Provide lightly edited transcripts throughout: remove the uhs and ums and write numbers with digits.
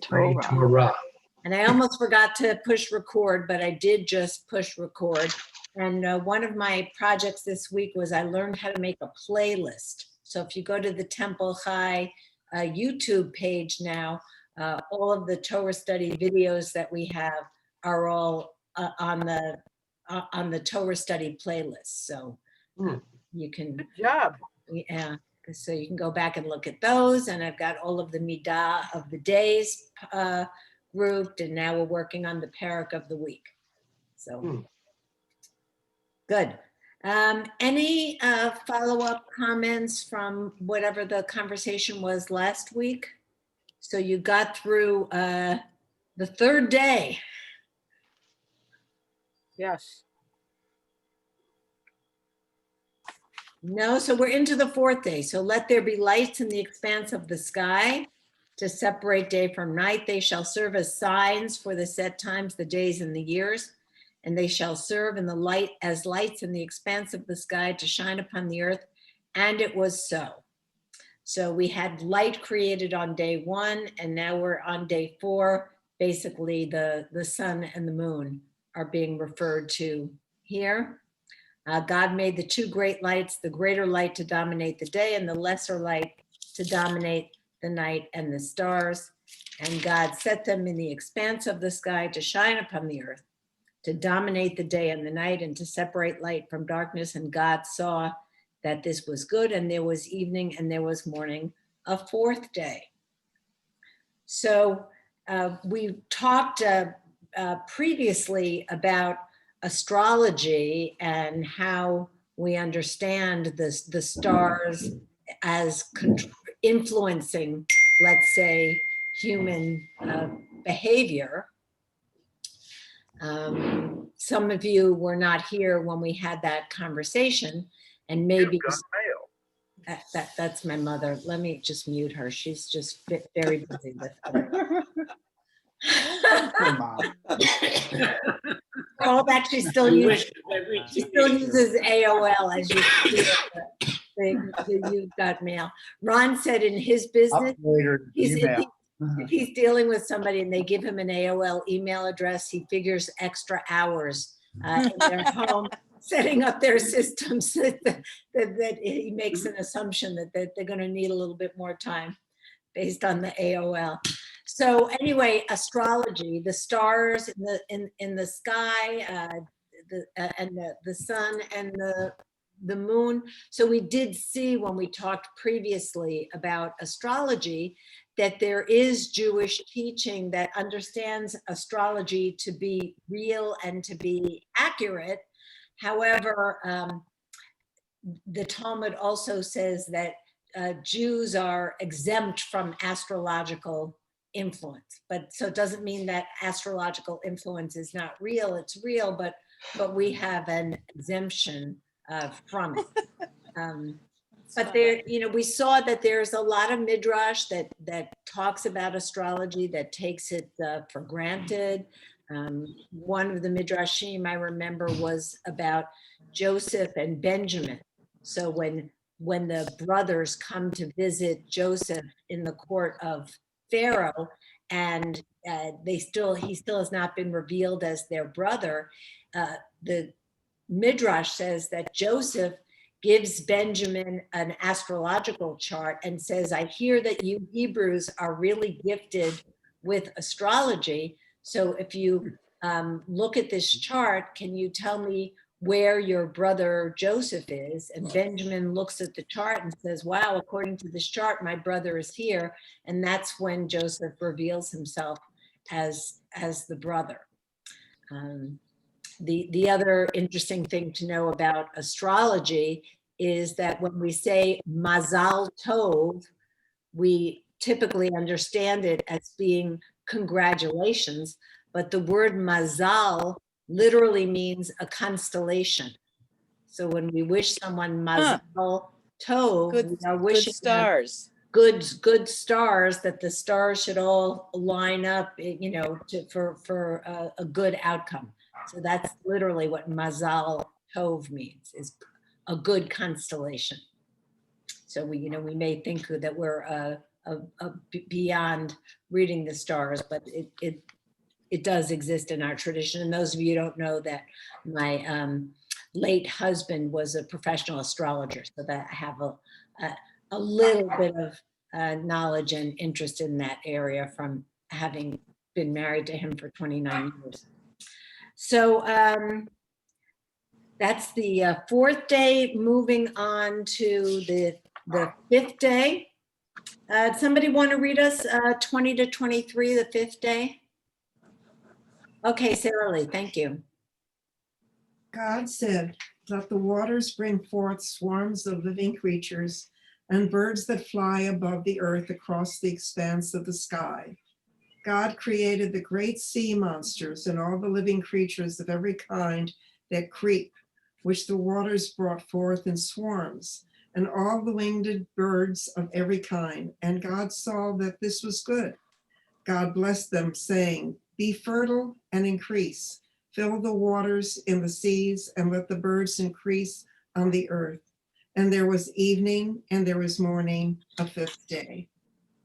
Torah. And I almost forgot to push record, but I did just push record. And one of my projects this week was I learned how to make a playlist. So if you go to the Temple Chai YouTube page now, all of the Torah study videos that we have are all on the Torah study playlist. So you can. Good job. Yeah. So you can go back and look at those. And I've got all of the midah of the days grouped, and now we're working on the parak of the week. So good. Any follow-up comments from whatever the conversation was last week? So you got through the third day. Yes. No, so we're into the fourth day. So let there be lights in the expanse of the sky to separate day from night. They shall serve as signs for the set times, the days and the years, and they shall serve in the light as lights in the expanse of the sky to shine upon the earth. And it was so. So we had light created on day one, and now we're on day four. Basically, the sun and the moon are being referred to here. God made the two great lights, the greater light to dominate the day and the lesser light to dominate the night and the stars. And God set them in the expanse of the sky to shine upon the earth, to dominate the day and the night, and to separate light from darkness. And God saw that this was good, and there was evening and there was morning, a fourth day. So we talked previously about astrology and how we understand the stars as influencing, let's say, human behavior. Some of you were not here when we had that conversation, and maybe that's my mother. Let me just mute her. She's just very busy with other. All that she still uses AOL as you see you've got mail. Ron said in his business, if he's dealing with somebody and they give him an AOL email address, he figures extra hours in their home setting up their systems that he makes an assumption that they're going to need a little bit more time based on the AOL. So anyway, astrology, the stars in the sky, the sun and the moon. So we did see when we talked previously about astrology that there is Jewish teaching that understands astrology to be real and to be accurate. However, the Talmud also says that Jews are exempt from astrological influence, but so it doesn't mean that astrological influence is not real. It's real, but we have an exemption from it. But there, we saw that there's a lot of midrash that talks about astrology, that takes it for granted. One of the midrashim I remember was about Joseph and Benjamin. So when the brothers come to visit Joseph in the court of Pharaoh, and he still has not been revealed as their brother, the midrash says that Joseph gives Benjamin an astrological chart and says, I hear that you Hebrews are really gifted with astrology. So if you look at this chart, can you tell me where your brother Joseph is? And Benjamin looks at the chart and says, wow, according to this chart, my brother is here. And that's when Joseph reveals himself as the brother. The other interesting thing to know about astrology is that when we say mazal tov, we typically understand it as being congratulations, but the word mazal literally means a constellation. So when we wish someone mazal tov, we are wishing good stars. Good stars, that the stars should all line up, for a good outcome. So that's literally what mazal tov means, is a good constellation. So we may think that we're a beyond reading the stars, but it does exist in our tradition. And those of you who don't know that my late husband was a professional astrologer, so that I have a little bit of knowledge and interest in that area from having been married to him for 29 years. So that's the fourth day. Moving on to the fifth day. Somebody want to read us 20 to 23, the fifth day? Okay, Sarah Lee, thank you. God said, let the waters bring forth swarms of living creatures and birds that fly above the earth across the expanse of the sky. God created the great sea monsters and all the living creatures of every kind that creep, which the waters brought forth in swarms, and all the winged birds of every kind. And God saw that this was good. God blessed them, saying, be fertile and increase. Fill the waters in the seas and let the birds increase on the earth. And there was evening and there was morning, a fifth day.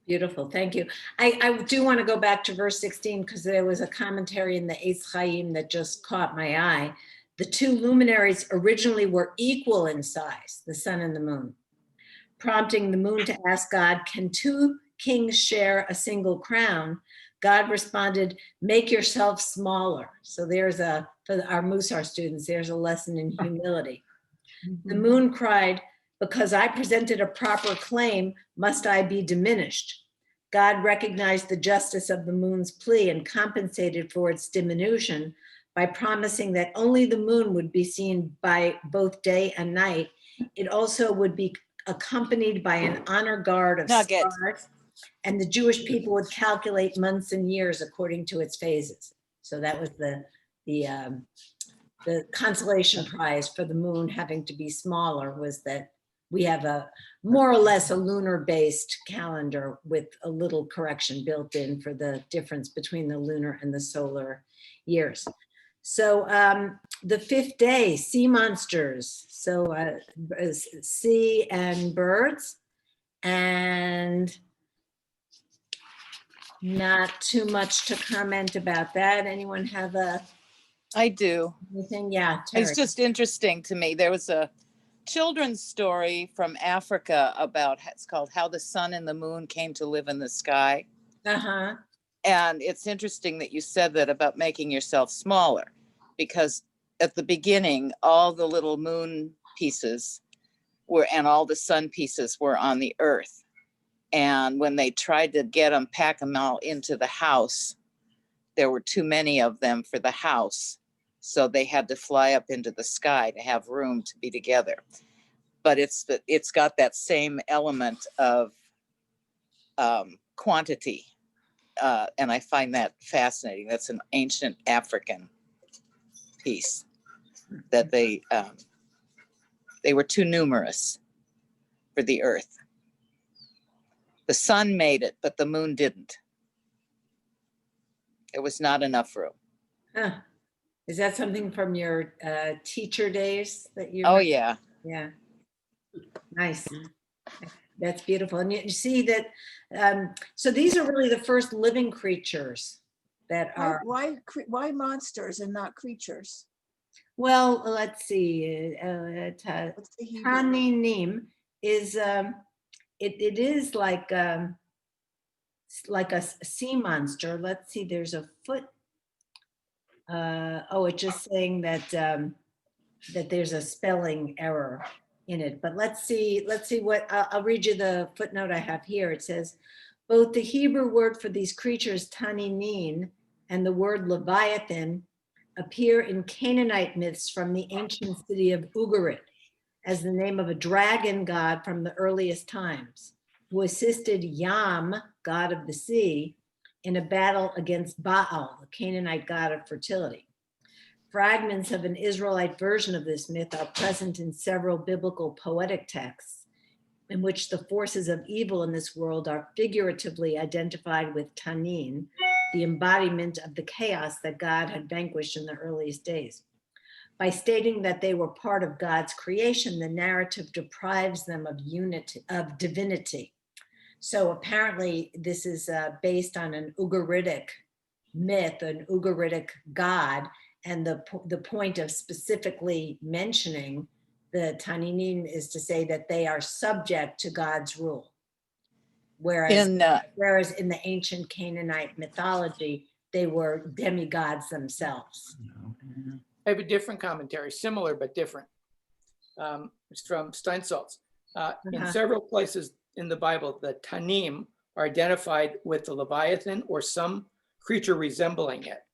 Beautiful, thank you. I do want to go back to verse 16 because there was a commentary in the Eitz Chaim that just caught my eye. The two luminaries originally were equal in size, the sun and the moon, prompting the moon to ask God, can two kings share a single crown? God responded, make yourself smaller. So there's for our Musar students, there's a lesson in humility. The moon cried, because I presented a proper claim, must I be diminished? God recognized the justice of the moon's plea and compensated for its diminution by promising that only the moon would be seen by both day and night. It also would be accompanied by an honor guard of stars, and the Jewish people would calculate months and years according to its phases. So that was the consolation prize for the moon having to be smaller, was that we have a more or less a lunar-based calendar with a little correction built in for the difference between the lunar and the solar years. So the fifth day, sea monsters. So sea and birds, and not too much to comment about that. Anyone have I do. anything? Yeah, Terry. It's just interesting to me. There was a children's story from Africa about, it's called How the Sun and the Moon Came to Live in the Sky. Uh-huh. And it's interesting that you said that about making yourself smaller, because at the beginning, all the little moon pieces were, and all the sun pieces were on the earth. And when they tried to pack them all into the house, there were too many of them for the house. So they had to fly up into the sky to have room to be together. But it's got that same element of quantity. And I find that fascinating. That's an ancient African piece, that they were too numerous for the earth. The sun made it, but the moon didn't. There was not enough room. Huh. Is that something from your teacher days that you? Oh, yeah. Yeah. Nice. That's beautiful. And you see that, so these are really the first living creatures that are. Why monsters and not creatures? Well, let's see. Taninim is, it is like a sea monster. Let's see, there's a foot. It's just saying that that there's a spelling error in it. But let's see what, I'll read you the footnote I have here. It says, both the Hebrew word for these creatures, taninin, and the word Leviathan appear in Canaanite myths from the ancient city of Ugarit as the name of a dragon god from the earliest times, who assisted Yam, god of the sea, in a battle against Baal, the Canaanite god of fertility. Fragments of an Israelite version of this myth are present in several biblical poetic texts, in which the forces of evil in this world are figuratively identified with Tanin, the embodiment of the chaos that God had vanquished in the earliest days. By stating that they were part of God's creation, the narrative deprives them of unity, of divinity. So apparently this is based on an Ugaritic myth, an Ugaritic god. And the point of specifically mentioning the Taninim is to say that they are subject to God's rule. Whereas in the ancient Canaanite mythology, they were demigods themselves. I have a different commentary, similar but different. It's from Steinsaltz. In several places in the Bible, the Tanim are identified with the Leviathan or some creature resembling it.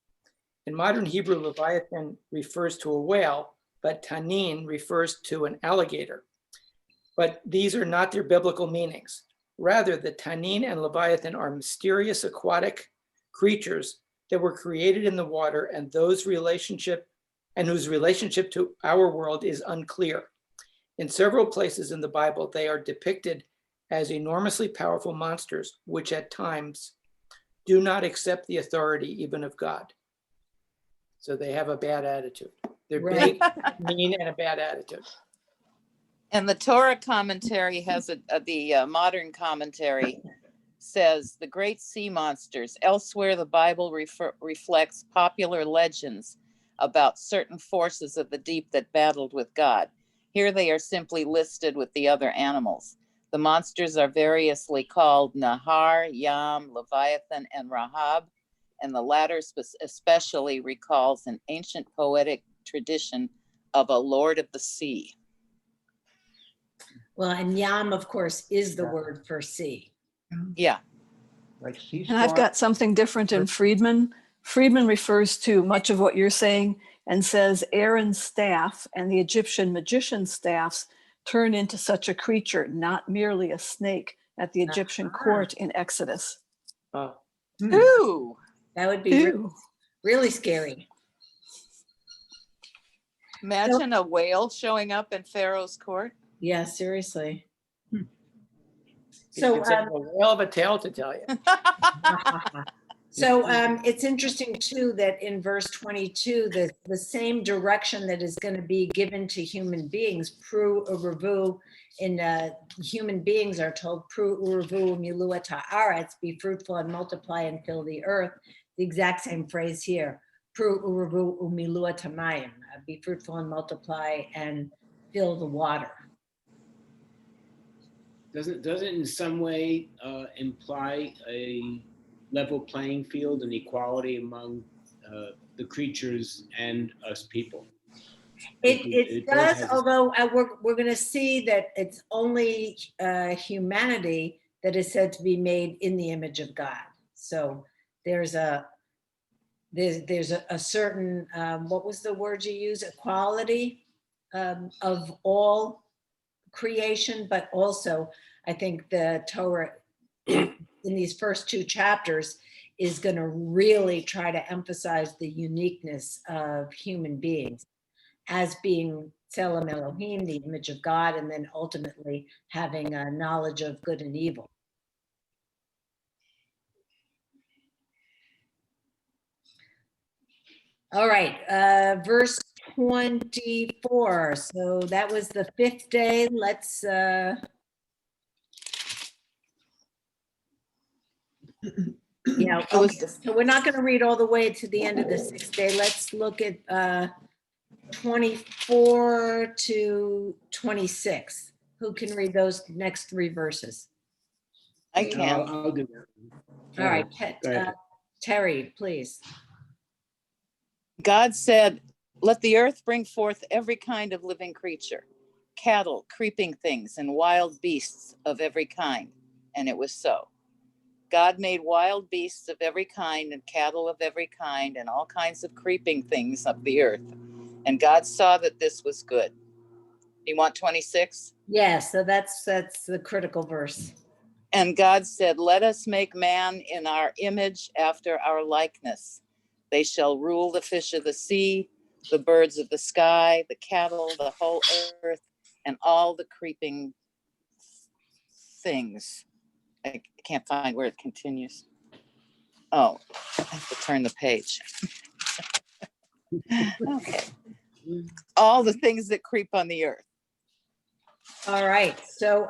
In modern Hebrew, Leviathan refers to a whale, but Tanin refers to an alligator. But these are not their biblical meanings. Rather, the Tanin and Leviathan are mysterious aquatic creatures that were created in the water and whose relationship to our world is unclear. In several places in the Bible, they are depicted as enormously powerful monsters, which at times do not accept the authority even of God. So they have a bad attitude. They're big, mean, and a bad attitude. And the Torah commentary has the modern commentary says the great sea monsters. Elsewhere, the Bible reflects popular legends about certain forces of the deep that battled with God. Here they are simply listed with the other animals. The monsters are variously called Nahar, Yam, Leviathan, and Rahab, and the latter especially recalls an ancient poetic tradition of a lord of the sea. Well, and Yam, of course, is the word for sea. Yeah. Like sea And I've storm. got something different in Friedman. Friedman refers to much of what you're saying and says Aaron's staff and the Egyptian magician's staffs turn into such a creature, not merely a snake at the Egyptian court in Exodus. Oh, Ooh. That would be really, really scary. Imagine a whale showing up in Pharaoh's court. Yeah, seriously. so a whale of a tale to tell you. So it's interesting too that in verse 22, the same direction that is going to be given to human beings, pru uruvu, in human beings are told pru uruvu miluat haaretz, be fruitful and multiply and fill the earth. The exact same phrase here, pru uruvu umiluat hamayim, be fruitful and multiply and fill the water. Does it in some way imply a level playing field and equality among the creatures and us people? It does, although we're going to see that it's only humanity that is said to be made in the image of God. So there's a certain what was the word you use? Equality of all creation, but also I think the Torah in these first two chapters is going to really try to emphasize the uniqueness of human beings as being Tselem Elohim, the image of God, and then ultimately having a knowledge of good and evil. All right, verse 24. So that was the fifth day. Let's yeah, okay. So we're not going to read all the way to the end of the sixth day. Let's look at 24 to 26. Who can read those next three verses? I can. I'll do that. All right, Terry, please. God said, let the earth bring forth every kind of living creature, cattle, creeping things, and wild beasts of every kind. And it was so. God made wild beasts of every kind and cattle of every kind and all kinds of creeping things of the earth. And God saw that this was good. You want 26? Yeah, so that's the critical verse. And God said, let us make man in our image after our likeness. They shall rule the fish of the sea, the birds of the sky, the cattle, the whole earth, and all the creeping things. I can't find where it continues. Oh, I have to turn the page. Okay. All the things that creep on the earth. All right. So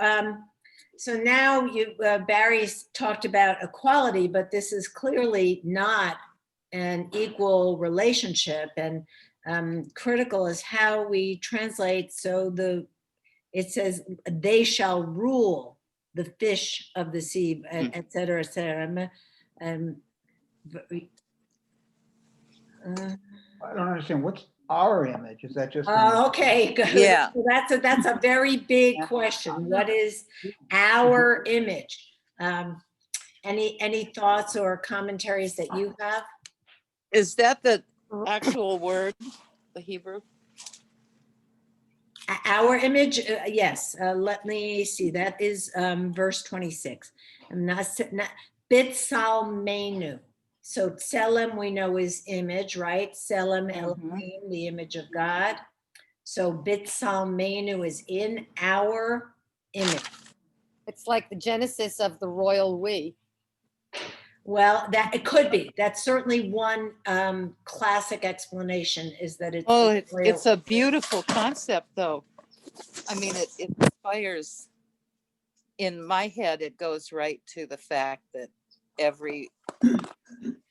So now Barry's talked about equality, but this is clearly not an equal relationship, and critical is how we translate. So it says they shall rule the fish of the sea, et cetera, et cetera. I don't understand. What's our image? Is that just? Okay, good. Yeah. So that's a very big question. What is our image? Any thoughts or commentaries that you have? Is that the actual word, the Hebrew? Our image, yes. Let me see. That is verse 26. Bitsalmenu. So tselem we know is image, right? Tselem Elohim, the image of God. So bitsalmenu is in our image. It's like the genesis of the royal we. Well, that it could be. That's certainly one classic explanation, is that it's. Oh, it's a beautiful concept, though. I mean, it inspires. In my head, it goes right to the fact that every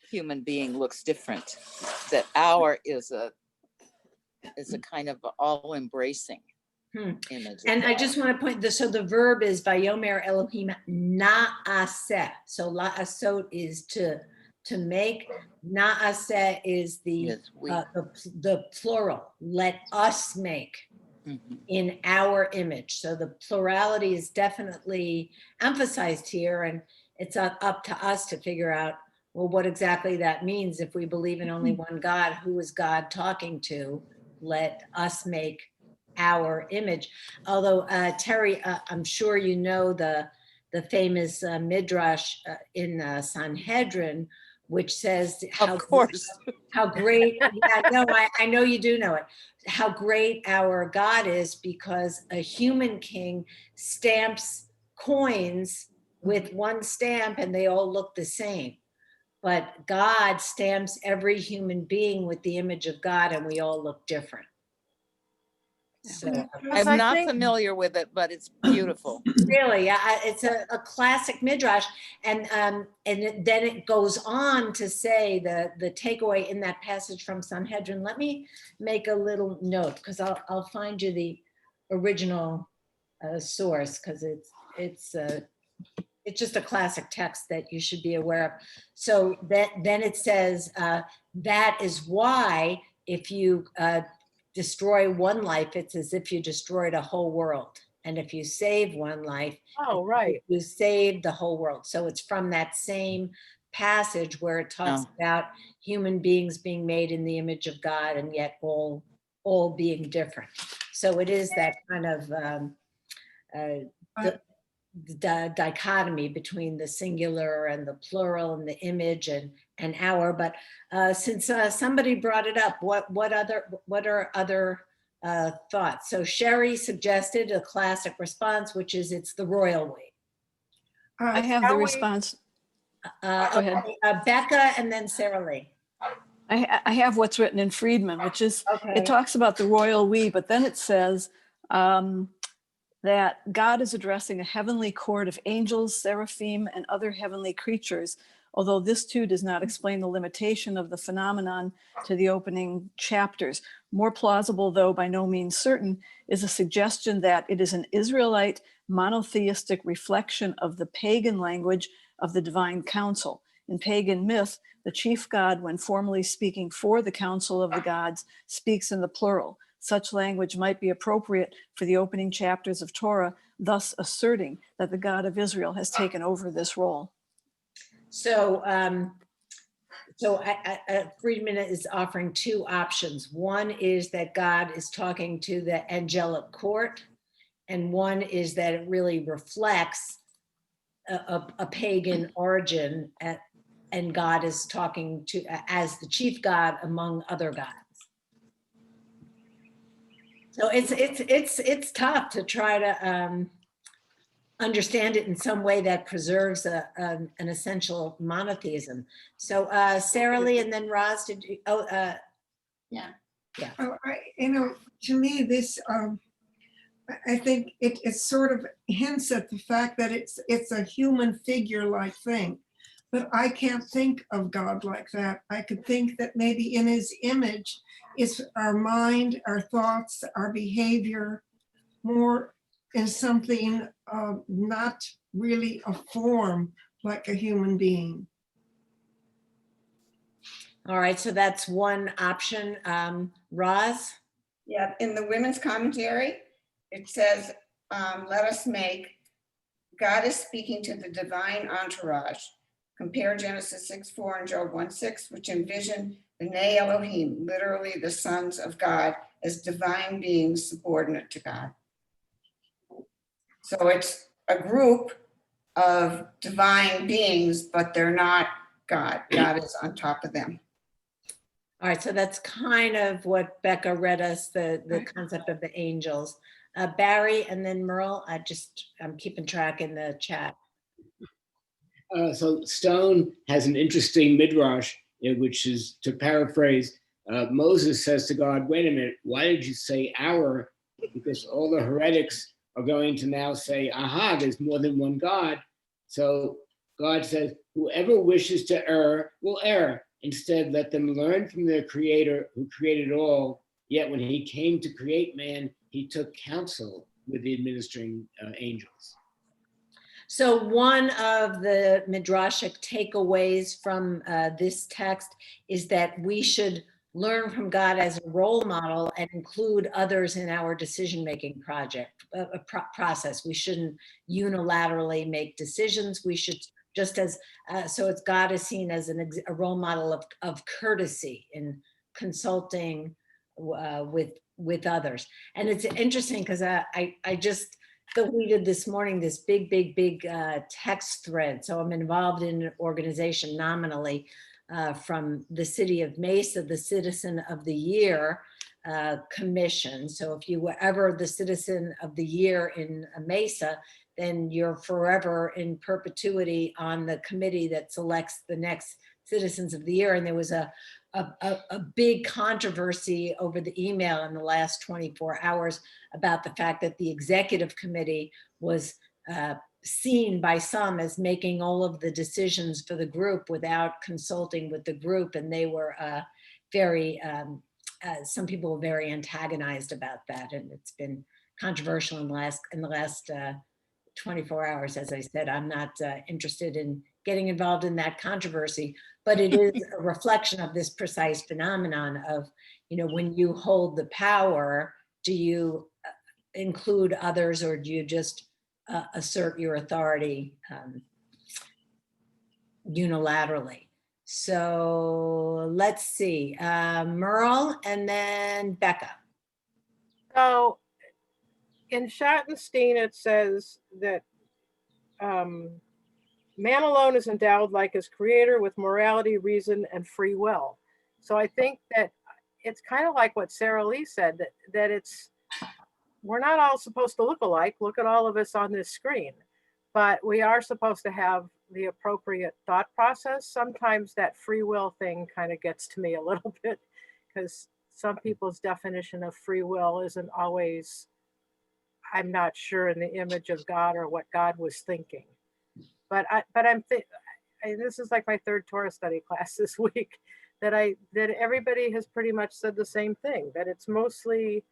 human being looks different. That our is a kind of all-embracing image. And I just want to point this. So the verb is Vayomer Elohim na'aseh. So la'asot is to make. Na'aseh is the plural. Let us make in our image. So the plurality is definitely emphasized here, and it's up to us to figure out, well, what exactly that means. If we believe in only one God, who is God talking to? Let us make our image. Although Terry, I'm sure you know the famous midrash in Sanhedrin, which says Of course. how great. Yeah, no, I know you do know it. How great our God is, because a human king stamps coins with one stamp and they all look the same. But God stamps every human being with the image of God, and we all look different. So I'm not familiar with it, but it's beautiful. really, it's a classic midrash, and then it goes on to say the takeaway in that passage from Sanhedrin. Let me make a little note, because I'll find you the original source, because it's just a classic text that you should be aware of. So then it says that is why if you destroy one life, it's as if you destroyed a whole world. And if you save one life, you save the whole world. So it's from that same passage where it talks about human beings being made in the image of God, and yet all being different. So it is that kind of the dichotomy between the singular and the plural and the image and our. But since somebody brought it up, what are other thoughts? So Sherry suggested a classic response, which is it's the royal way. I have the response. Go ahead. Becca, and then Sarah Lee. I have what's written in Friedman, which is, it talks about the royal we, but then it says that God is addressing a heavenly court of angels, seraphim, and other heavenly creatures, although this too does not explain the limitation of the phenomenon to the opening chapters. More plausible, though by no means certain, is a suggestion that it is an Israelite monotheistic reflection of the pagan language of the divine council. In pagan myth, the chief god, when formally speaking for the council of the gods, speaks in the plural. Such language might be appropriate for the opening chapters of Torah, thus asserting that the God of Israel has taken over this role. So, Friedman is offering two options. One is that God is talking to the angelic court, and one is that it really reflects a pagan origin, and God is talking to as the chief god among other gods. So it's tough to try to understand it in some way that preserves an essential monotheism. So Sarah Lee, and then Roz, did you? To me, this I think it sort of hints at the fact that it's a human figure-like thing. But I can't think of God like that. I could think that maybe in his image is our mind, our thoughts, our behavior, more in something not really a form like a human being. All right, so that's one option. Roz? Yeah, in the women's commentary, it says, let us make, God is speaking to the divine entourage. Compare Genesis 6:4 and Job 1:6, which envision B'nai Elohim, literally the sons of God, as divine beings subordinate to God. So it's a group of divine beings, but they're not God. God is on top of them. All right, so that's kind of what Becca read us, the concept of the angels. Barry and then Merle, I'm keeping track in the chat. So Stone has an interesting midrash, which is, to paraphrase, Moses says to God, wait a minute, why did you say our? Because all the heretics are going to now say, aha, there's more than one God. So God says, whoever wishes to err will err. Instead, let them learn from their creator who created all. Yet when he came to create man, he took counsel with the administering angels. So one of the midrashic takeaways from this text is that we should learn from God as a role model and include others in our decision-making process. We shouldn't unilaterally make decisions. We should just as, so it's God is seen as a role model of courtesy in consulting with others. And it's interesting because I just deleted this morning this big text thread. So I'm involved in an organization nominally from the city of Mesa, the Citizen of the Year Commission. So if you were ever the Citizen of the Year in Mesa, then you're forever in perpetuity on the committee that selects the next Citizens of the Year. And there was a big controversy over the email in the last 24 hours about the fact that the executive committee was seen by some as making all of the decisions for the group without consulting with the group. And they were some people were very antagonized about that. And it's been controversial in the last 24 hours. As I said, I'm not interested in getting involved in that controversy, but it is a reflection of this precise phenomenon of, when you hold the power, do you include others or do you just assert your authority unilaterally? So let's see, Merle and then Becca. So in Schottenstein, it says that man alone is endowed like his creator with morality, reason, and free will. So I think that it's kind of like what Sarah Lee said, that we're not all supposed to look alike. Look at all of us on this screen, but we are supposed to have the appropriate thought process. Sometimes that free will thing kind of gets to me a little bit because some people's definition of free will isn't always, I'm not sure, in the image of God or what God was thinking. But this is like my third Torah study class this week, that everybody has pretty much said the same thing, that it's mostly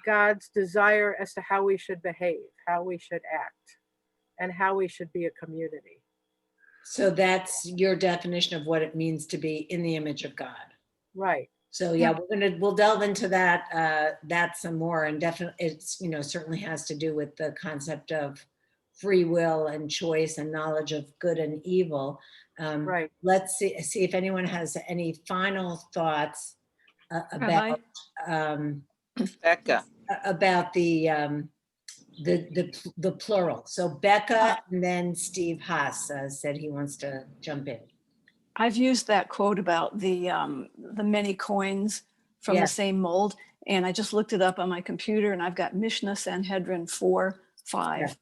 God's desire as to how we should behave, how we should act, and how we should be a community. So that's your definition of what it means to be in the image of God. Right. So yeah, we'll delve into that some more, and definitely it's certainly has to do with the concept of free will and choice and knowledge of good and evil. Right. Let's see if anyone has any final thoughts about Becca. About the plural. So Becca and then Steve Haas said he wants to jump in. I've used that quote about the many coins from the same mold, and I just looked it up on my computer, and I've got Mishnah Sanhedrin 4:5.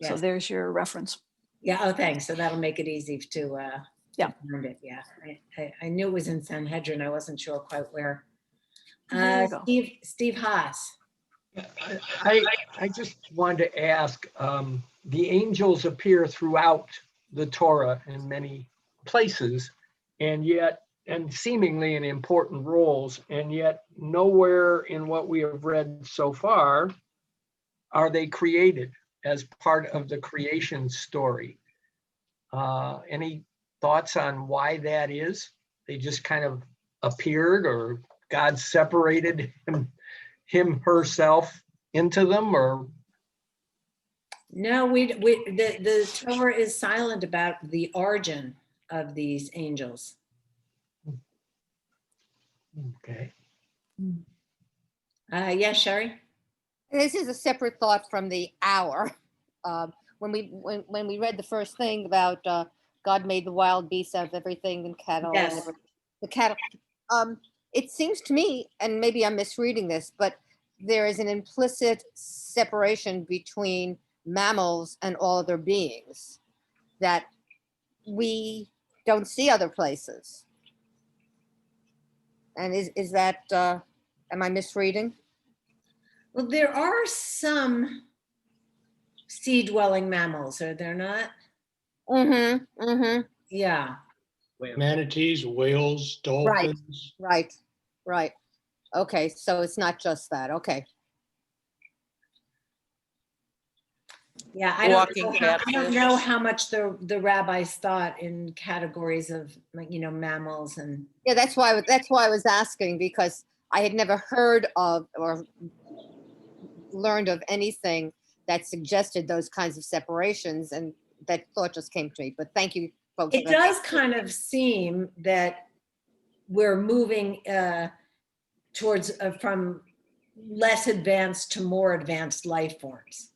Yes. So there's your reference. Yeah. Oh, thanks. So that'll make it easy to find it. Yeah. I knew it was in Sanhedrin. I wasn't sure quite where. There you go. Steve Haas. I just wanted to ask, the angels appear throughout the Torah in many places, and seemingly in important roles, and yet nowhere in what we have read so far are they created as part of the creation story. Any thoughts on why that is? They just kind of appeared, or God separated herself into them, or? No, the Torah is silent about the origin of these angels. Okay. Yeah, Sherry? This is a separate thought from the hour. When we read the first thing about God made the wild beasts out of everything and cattle, and Yes. the cattle. It seems to me, and maybe I'm misreading this, but there is an implicit separation between mammals and all other beings that we don't see other places. And is that, am I misreading? Well, there are some sea-dwelling mammals, are there not? Mm-hmm, mm-hmm. Yeah. Manatees, whales, dolphins. Right. Okay, so it's not just that. Okay. Yeah, I don't know how much the rabbis thought in categories of, mammals and. Yeah, that's why I was asking, because I had never heard of or learned of anything that suggested those kinds of separations, and that thought just came to me. But thank you, folks. It does kind of seem that we're moving towards from less advanced to more advanced life forms.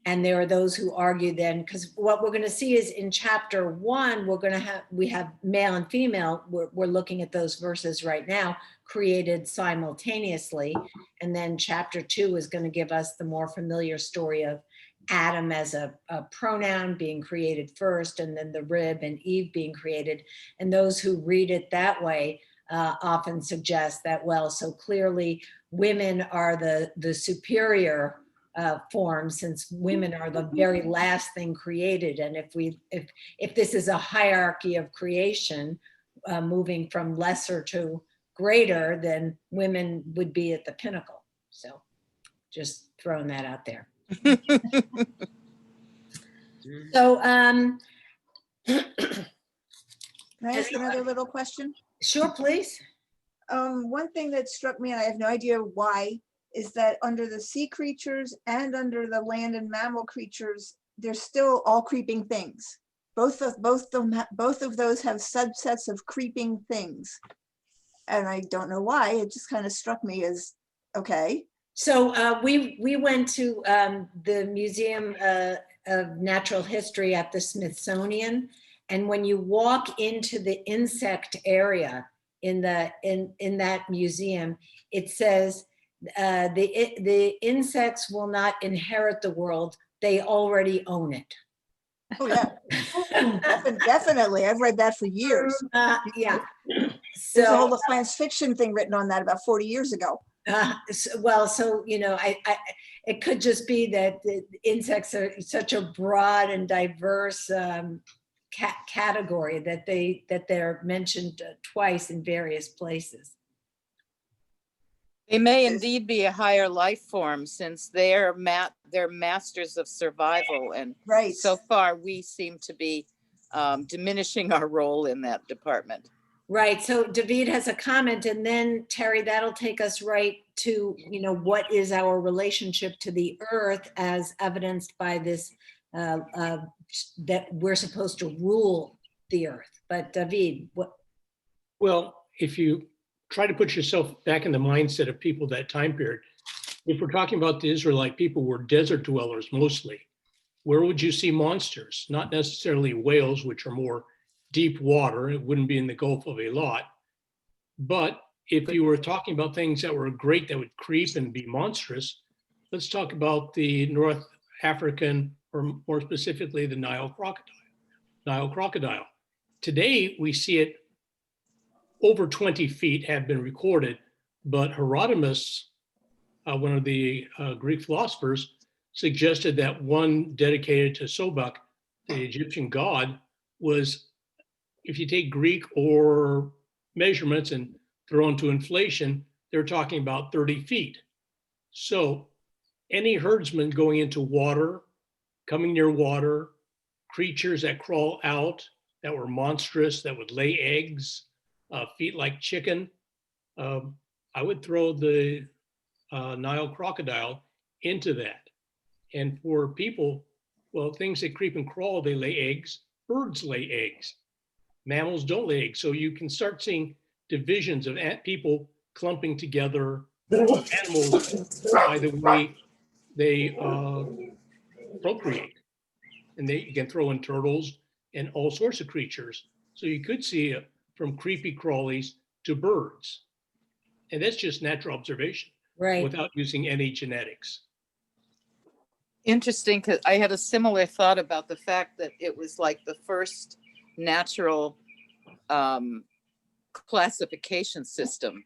And there are those who argue then, because what we're going to see is in chapter 1, we have male and female. We're looking at those verses right now, created simultaneously. And then chapter 2 is going to give us the more familiar story of Adam as a pronoun being created first, and then the rib and Eve being created. And those who read it that way often suggest that, well, so clearly women are the superior form, since women are the very last thing created. And if this is a hierarchy of creation, moving from lesser to greater, then women would be at the pinnacle. So just throwing that out there. So Can I ask another little question? Sure, please. One thing that struck me, and I have no idea why, is that under the sea creatures and under the land and mammal creatures, they're still all creeping things. Both of those have subsets of creeping things. And I don't know why, it just kind of struck me as, okay. So we went to the Museum of Natural History at the Smithsonian. And when you walk into the insect area in that museum, it says, the insects will not inherit the world, they already own it. Oh yeah, definitely. I've read that for years. Yeah. There's a whole science fiction thing written on that about 40 years ago. Well, so, it could just be that the insects are such a broad and diverse category that they're mentioned twice in various places. They may indeed be a higher life form, since they're masters of survival. And right. So far, we seem to be diminishing our role in that department. Right. So David has a comment, and then Terry, that'll take us right to, what is our relationship to the earth as evidenced by this, that we're supposed to rule the earth. But David, what? Well, if you try to put yourself back in the mindset of people that time period, if we're talking about the Israelite people, were desert dwellers mostly, where would you see monsters? Not necessarily whales, which are more deep water. It wouldn't be in the Gulf of Eilat. But if you were talking about things that were great, that would creep and be monstrous, let's talk about the North African, or more specifically, the Nile crocodile. Today, we see it over 20 feet have been recorded, but Herodotus one of the Greek philosophers, suggested that one dedicated to Sobek, the Egyptian god, was, if you take Greek or measurements and throw into inflation, they're talking about 30 feet. So any herdsman going into water, coming near water, creatures that crawl out that were monstrous, that would lay eggs, feet like chicken, I would throw the Nile crocodile into that. And for people, well, things that creep and crawl, they lay eggs. Birds lay eggs. Mammals don't lay eggs. So you can start seeing divisions of people clumping together, animals by the way they procreate. And you can throw in turtles and all sorts of creatures. So you could see it from creepy crawlies to birds. And that's just natural observation, Right. without using any genetics. Interesting, because I had a similar thought about the fact that it was like the first natural classification system.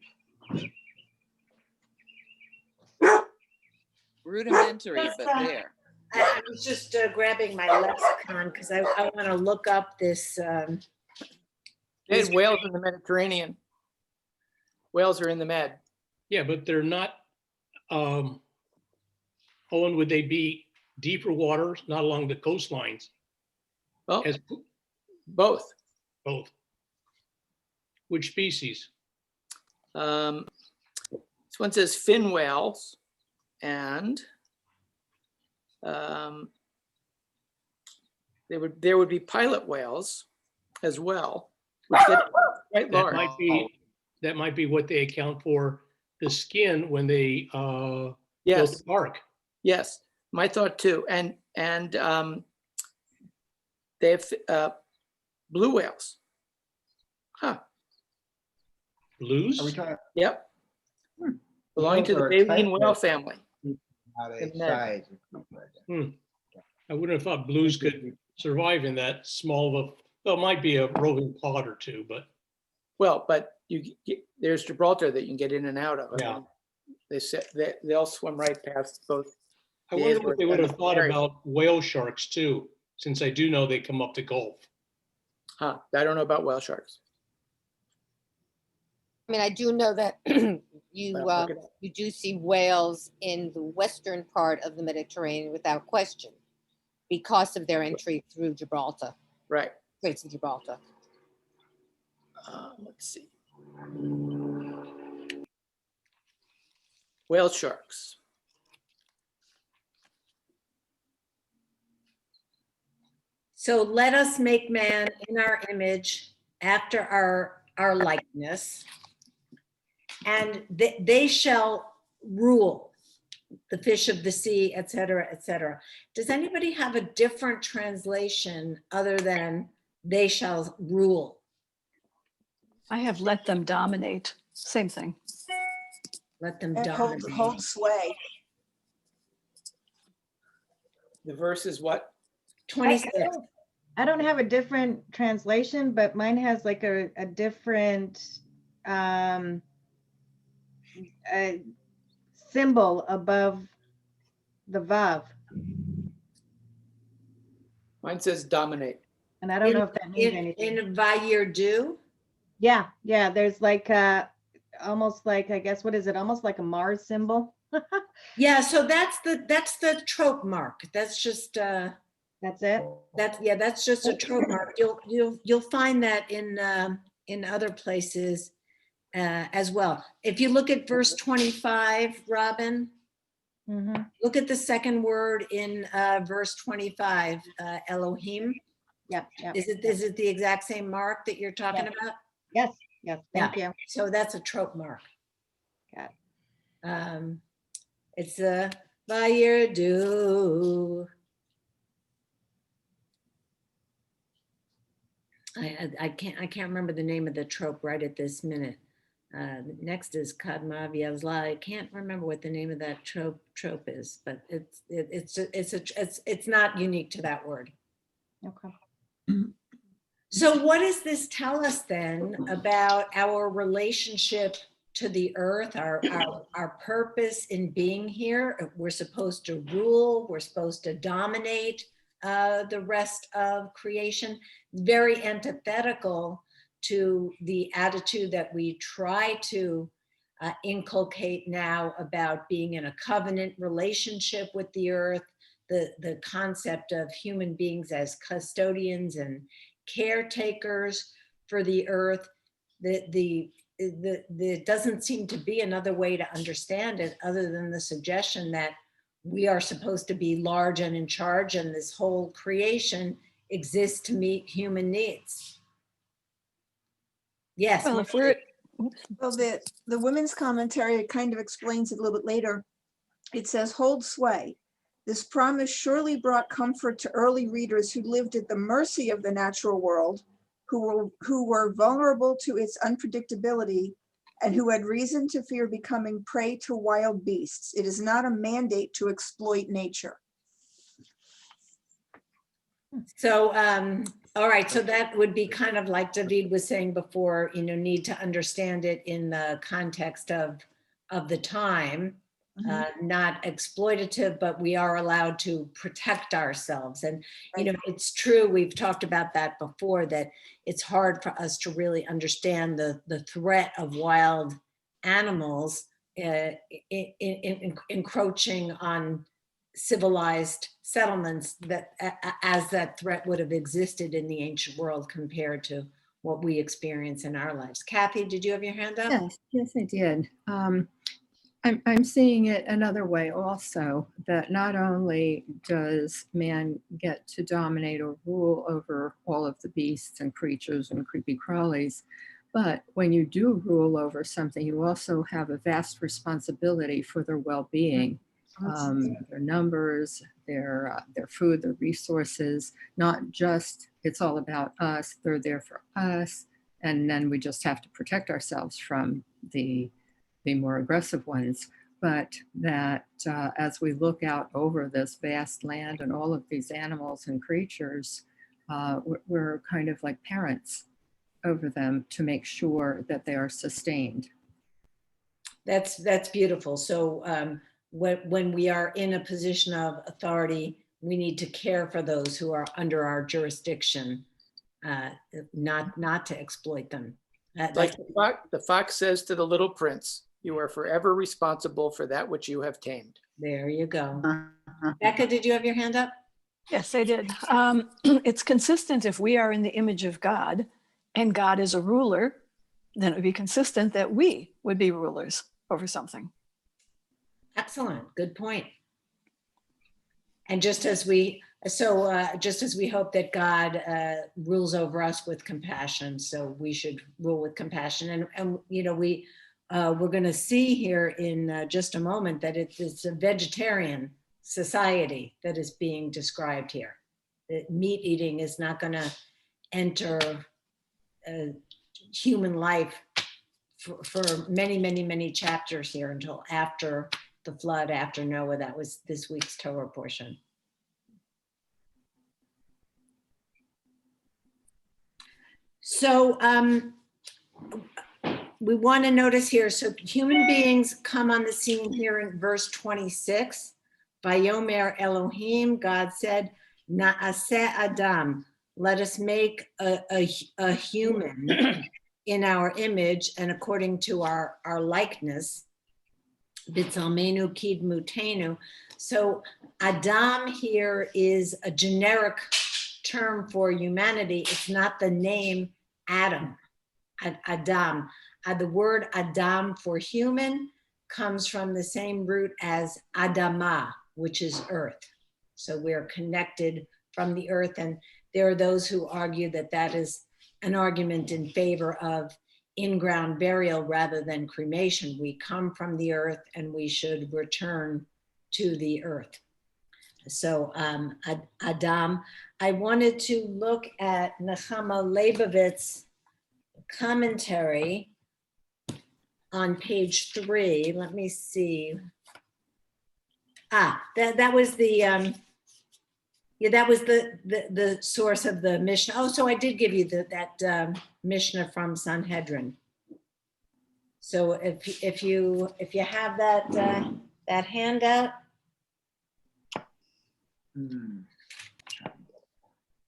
Rudimentary, but there. I was just grabbing my lexicon because I want to look up this. They had whales in the Mediterranean. Whales are in the Med. Yeah, but they're not, Owen, would they be deeper waters, not along the coastlines? Well, As both. both. Which species? This one says fin whales, and there would be pilot whales as well, which get quite large. That might be what they account for the skin when they built Yes, the park. yes, my thought too. And they have blue whales. Huh. Blues? Are we talking? Yep. Belonging to the Those are baleen type whale of- family. Not a And then- size. of group like that. I wouldn't have thought blues could survive in that small of a, well, it might be a roving pod or two, but Well, but there's Gibraltar that you can get in and out of. I Yeah. mean, they said they'll swim right past both. I the wonder what they would Azores have and the thought Canary. about whale sharks too, since I do know they come up the Gulf. Huh, I don't know about whale sharks. I mean, I do know that you Well, look it up. you do see whales in the western part of the Mediterranean without question, because of their entry through Gibraltar, Right. Straits of Gibraltar. Let's see. Whale sharks. So let us make man in our image, after our likeness, and they shall rule the fish of the sea, et cetera, et cetera. Does anybody have a different translation other than they shall rule? I have let them dominate. Same thing. Let them And dominate. hold sway. The verse is what? 26. I don't have a different translation, but mine has like a different symbol above the Vav. Mine says dominate. And I don't know if that means anything. In Vayirdu? Yeah, there's like almost like, I guess, what is it? Almost like a Mars symbol. Yeah, so that's the trope mark. That's just That's it. that's just a trope mark. You'll find that in other places as well. If you look at verse 25, Robin, look at the second word in verse 25, Elohim. Yep. Is it the exact same mark that you're talking about? Yes. Thank you. So that's a trope mark. Got It's a Vayirdu. I can't remember the name of the trope right at this minute. Next is Kadma V'Yazla. I can't remember what the name of that trope is, but it's not unique to that word. Okay. So what does this tell us then about our relationship to the earth, our purpose in being here. We're supposed to rule, we're supposed to dominate the rest of creation. Very antithetical to the attitude that we try to inculcate now about being in a covenant relationship with the earth, the concept of human beings as custodians and caretakers for the earth. There doesn't seem to be another way to understand it other than the suggestion that we are supposed to be large and in charge, and this whole creation exists to meet human needs. Yes. Well, if we're, Well, the women's commentary kind of explains it a little bit later. It says, hold sway. This promise surely brought comfort to early readers who lived at the mercy of the natural world, who were vulnerable to its unpredictability, and who had reason to fear becoming prey to wild beasts. It is not a mandate to exploit nature. So, all right, so that would be kind of like David was saying before, need to understand it in the context of the time, not exploitative, but we are allowed to protect ourselves. And, it's true, we've talked about that before, that it's hard for us to really understand the threat of wild animals encroaching on civilized settlements, that as that threat would have existed in the ancient world compared to what we experience in our lives. Kathy, did you have your hand up? Yes, I did. I'm seeing it another way also, that not only does man get to dominate or rule over all of the beasts and creatures and creepy crawlies, but when you do rule over something, you also have a vast responsibility for their well-being. Their numbers, their food, their resources, not just it's all about us, they're there for us, and then we just have to protect ourselves from the more aggressive ones. But that as we look out over this vast land and all of these animals and creatures, we're kind of like parents over them to make sure that they are sustained. That's beautiful. So when we are in a position of authority, we need to care for those who are under our jurisdiction, not to exploit them. Like the fox says to the little prince, you are forever responsible for that which you have tamed. There you go. Becca, did you have your hand up? yes, I did. It's consistent if we are in the image of God and God is a ruler, then it would be consistent that we would be rulers over something. Excellent, good point. And just as we hope that God rules over us with compassion, so we should rule with compassion. And we're going to see here in just a moment that it's a vegetarian society that is being described here. That meat eating is not going to enter human life for many, many, many chapters here until after the flood, after Noah. That was this week's Torah portion. So we want to notice here, so human beings come on the scene here in verse 26. Vayomer Elohim, God said, Na'aseh Adam, let us make a human in our image and according to our likeness. B'tzelmenu kidmutenu. So Adam here is a generic term for humanity. It's not the name Adam. Adam. The word Adam for human comes from the same root as Adama, which is earth. So we're connected from the earth, and there are those who argue that that is an argument in favor of in-ground burial rather than cremation. We come from the earth and we should return to the earth. So Adam, I wanted to look at Nechama Leibovitz's commentary on page 3. Let me see. That was the that was the source of the Mishnah. Oh, so I did give you that Mishnah from Sanhedrin. So if you have that that handout,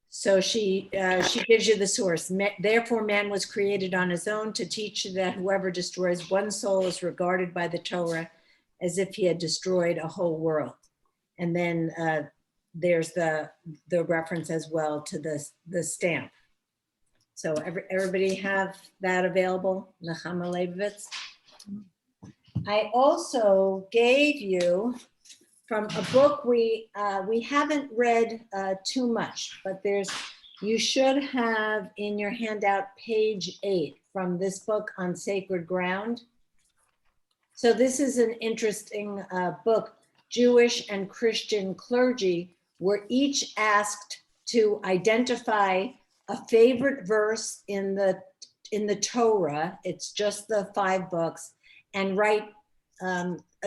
so she gives you the source. Therefore, man was created on his own to teach that whoever destroys one soul is regarded by the Torah as if he had destroyed a whole world. And then there's the reference as well to the stamp. So everybody have that available, Nechama Leibovitz. I also gave you from a book we haven't read too much, but you should have in your handout page 8 from this book on sacred ground. So this is an interesting book. Jewish and Christian clergy were each asked to identify a favorite verse in the Torah. It's just the 5 books, and write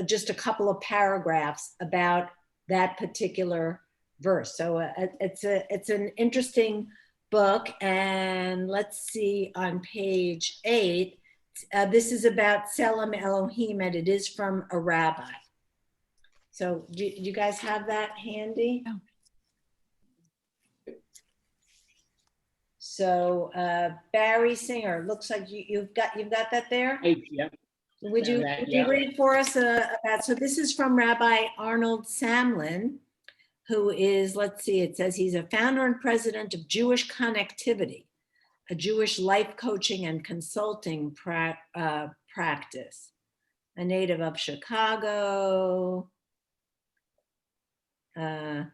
just a couple of paragraphs about that particular verse. So it's an interesting book. And let's see on page 8, this is about Tselem Elohim, and it is from a rabbi. So do you guys have that handy? Yeah. So Barry Singer, looks like you've got that there. Yeah. Would you read for us about, so this is from Rabbi Arnold Samlin, who is, let's see, it says he's a founder and president of Jewish Connectivity, a Jewish life coaching and consulting practice, a native of Chicago. And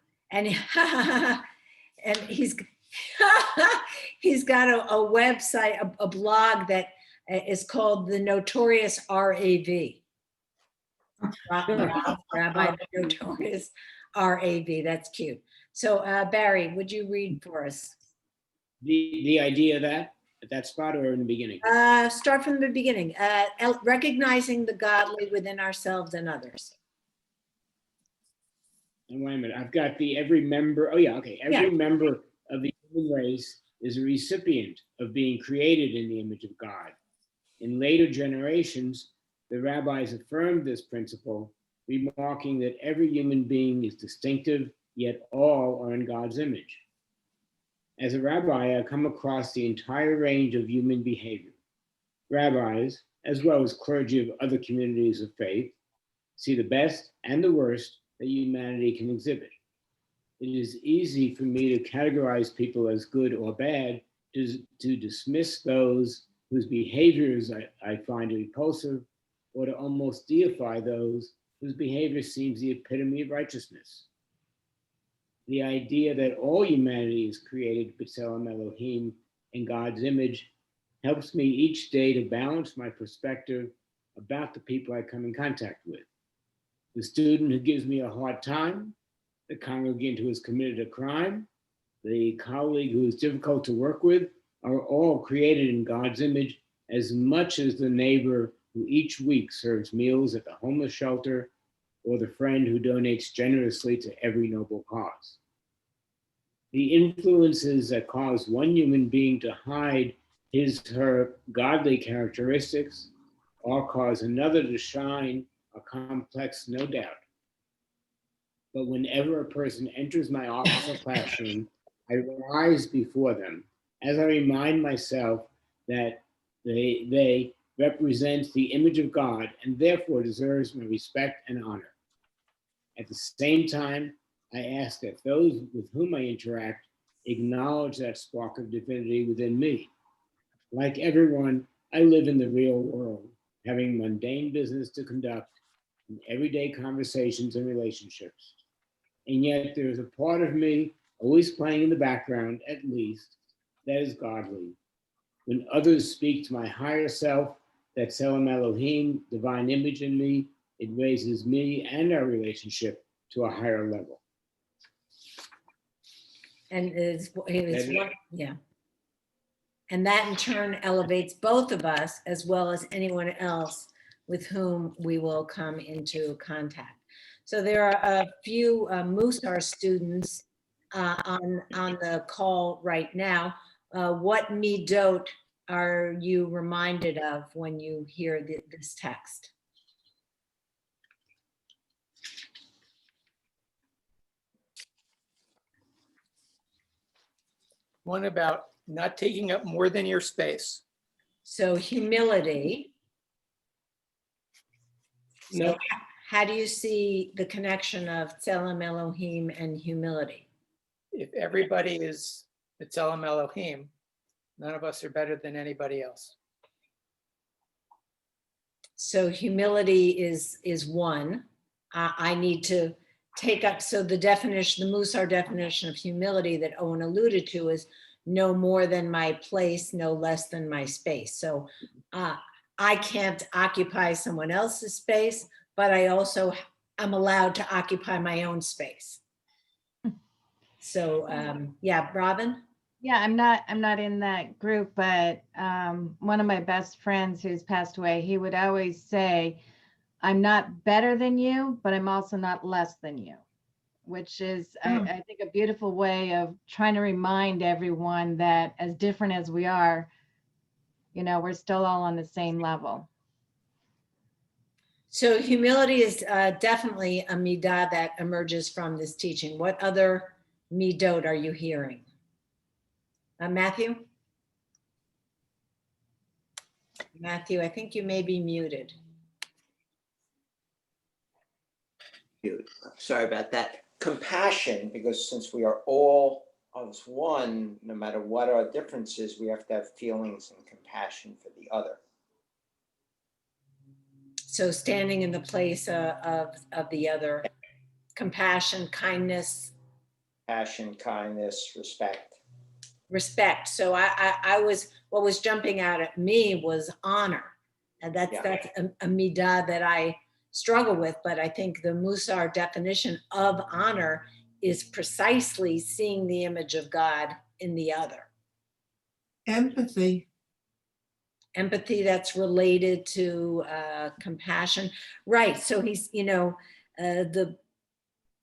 he's he's got a website, a blog that is called the Notorious RAV. Rabbi Notorious RAV. That's cute. So Barry, would you read for us? The idea that at that spot or in the beginning? Start from the beginning. Recognizing the godly within ourselves and others. And wait a minute, I've got every member. Oh yeah, okay. Every member of the human race is a recipient of being created in the image of God. In later generations, the rabbis affirmed this principle, remarking that every human being is distinctive, yet all are in God's image. As a rabbi, I come across the entire range of human behavior. Rabbis, as well as clergy of other communities of faith, see the best and the worst that humanity can exhibit. It is easy for me to categorize people as good or bad, to dismiss those whose behaviors I find repulsive, or to almost deify those whose behavior seems the epitome of righteousness. The idea that all humanity is created b'Tselem Elohim in God's image helps me each day to balance my perspective about the people I come in contact with. The student who gives me a hard time, the congregant who has committed a crime, the colleague who is difficult to work with, are all created in God's image as much as the neighbor who each week serves meals at the homeless shelter or the friend who donates generously to every noble cause. The influences that cause one human being to hide her godly characteristics or cause another to shine are complex, no doubt. But whenever a person enters my office or classroom, I rise before them as I remind myself that they represent the image of God and therefore deserves my respect and honor. At the same time, I ask that those with whom I interact acknowledge that spark of divinity within me. Like everyone, I live in the real world, having mundane business to conduct in everyday conversations and relationships. And yet there is a part of me always playing in the background, at least, that is godly. When others speak to my higher self, that Tselem Elohim, divine image in me, it raises me and our relationship to a higher level. And yeah. And that in turn elevates both of us as well as anyone else with whom we will come into contact. So there are a few Musar students on the call right now. What midot are you reminded of when you hear this text? One about not taking up more than your space. So humility. No. So how do you see the connection of Tselem Elohim and humility? If everybody is B'Tselem Elohim, none of us are better than anybody else. So humility is one. I need to take up, so the definition, the Musar definition of humility that Owen alluded to is no more than my place, no less than my space. So I can't occupy someone else's space, but I also am allowed to occupy my own space. So yeah, Robin? Yeah, I'm not in that group, but one of my best friends who's passed away, he would always say, I'm not better than you, but I'm also not less than you, which is, I think, a beautiful way of trying to remind everyone that as different as we are, you know, we're still all on the same level. So humility is definitely a midah that emerges from this teaching. What other midot are you hearing? Matthew? Matthew, I think you may be muted. Sorry about that. Compassion, because since we are all as one, no matter what our differences, we have to have feelings and compassion for the other. So standing in the place of the other, compassion, kindness. Passion, kindness, respect. Respect. So what was jumping out at me was honor. And that's a midah that I struggle with, but I think the Musar definition of honor is precisely seeing the image of God in the other. Empathy. Empathy that's related to compassion. Right, so he's, you know, the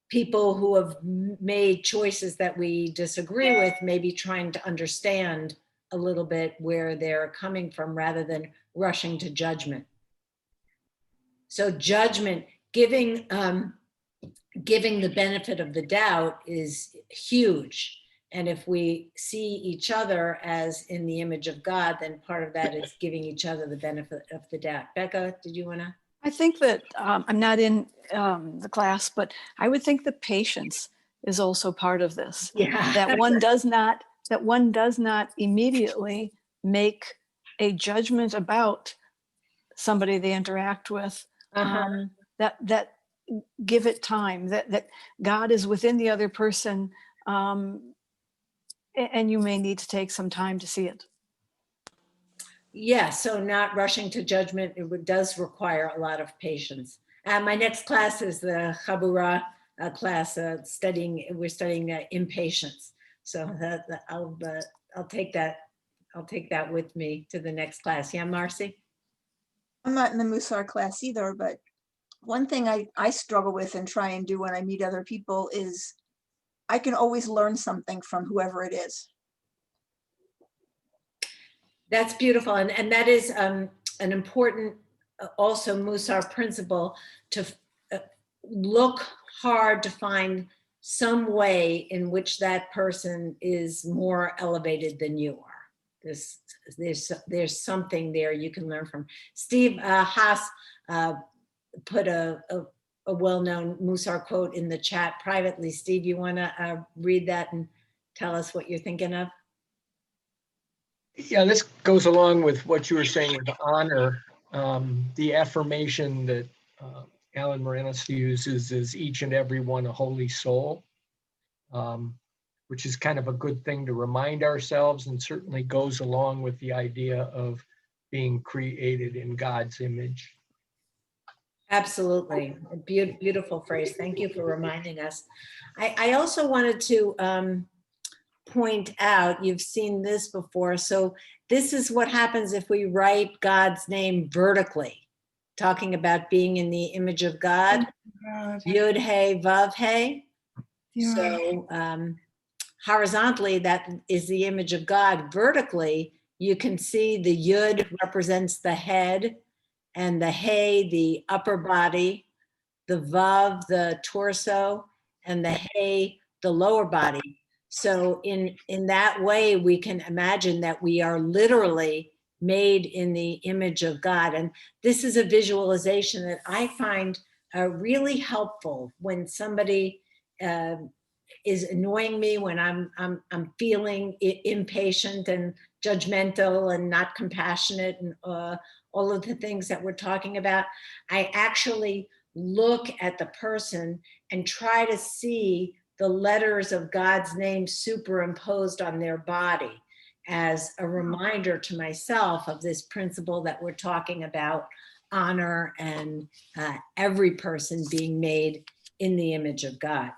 people who have made choices that we disagree with, maybe trying to understand a little bit where they're coming from rather than rushing to judgment. So judgment, giving the benefit of the doubt is huge. And if we see each other as in the image of God, then part of that is giving each other the benefit of the doubt. Becca, did you want to? I think that I'm not in the class, but I would think that patience is also part of this. Yeah. That one does not immediately make a judgment about somebody they interact with. That give it time. That God is within the other person, and you may need to take some time to see it. Yeah, so not rushing to judgment, does require a lot of patience. My next class is the Chabura class, we're studying impatience. So I'll take that with me to the next class. Yeah, Marcy? I'm not in the Musar class either, but one thing I struggle with and try and do when I meet other people is I can always learn something from whoever it is. That's beautiful. And that is an important also Musar principle, to look hard to find some way in which that person is more elevated than you are. There's something there you can learn from. Steve Haas put a well-known Musar quote in the chat privately. Steve, you want to read that and tell us what you're thinking of? Yeah, this goes along with what you were saying with honor. The affirmation that Alan Moranis uses is each and every one a holy soul, which is kind of a good thing to remind ourselves, and certainly goes along with the idea of being created in God's image. Absolutely. A beautiful phrase. Thank you for reminding us. I also wanted to point out, you've seen this before. So this is what happens if we write God's name vertically, talking about being in the image of God. Yud, He, Vav, He. Yeah. So horizontally, that is the image of God. Vertically, You can see the yud represents the head, and the hey, the upper body, the vav, the torso, and the hey, the lower body. So in that way, we can imagine that we are literally made in the image of God. And this is a visualization that I find really helpful when somebody is annoying me, when I'm feeling impatient and judgmental and not compassionate, and all of the things that we're talking about. I actually look at the person and try to see the letters of God's name superimposed on their body as a reminder to myself of this principle that we're talking about, honor, and every person being made in the image of God.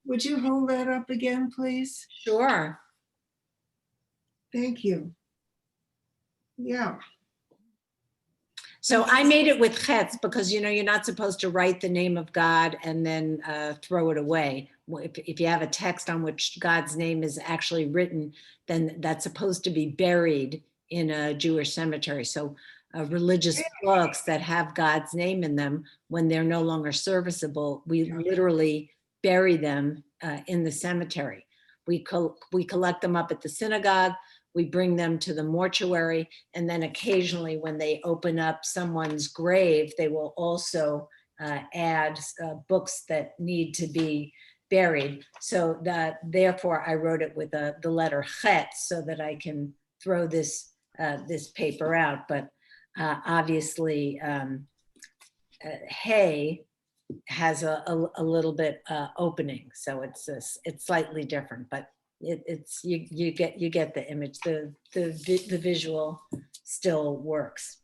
Would you hold that up again, please? Sure. Thank you. Yeah. So I made it with chetz because, you know, you're not supposed to write the name of God and then throw it away. If you have a text on which God's name is actually written, then that's supposed to be buried in a Jewish cemetery. So religious books that have God's name in them, when they're no longer serviceable, we literally bury them in the cemetery. We collect them up at the synagogue. We bring them to the mortuary, and then occasionally when they open up someone's grave, they will also add books that need to be buried. So therefore I wrote it with the letter chet so that I can throw this paper out. But obviously hay has a little bit opening, so it's slightly different, but you get the image. The visual still works.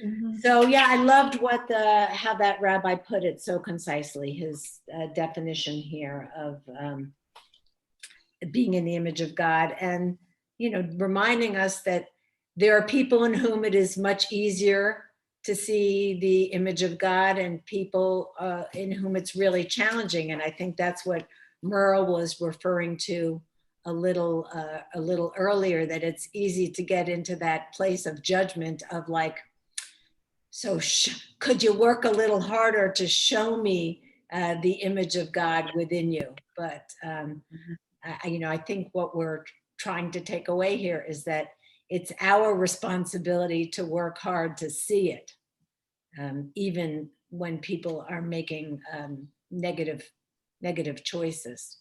Mhm. So yeah, I loved how that rabbi put it so concisely, his definition here of being in the image of God, and, you know, reminding us that there are people in whom it is much easier to see the image of God, and people in whom it's really challenging. And I think that's what Merle was referring to a little earlier, that it's easy to get into that place of judgment of like, so could you work a little harder to show me the image of God within you? But I think what we're trying to take away here is that it's our responsibility to work hard to see it, even when people are making negative choices.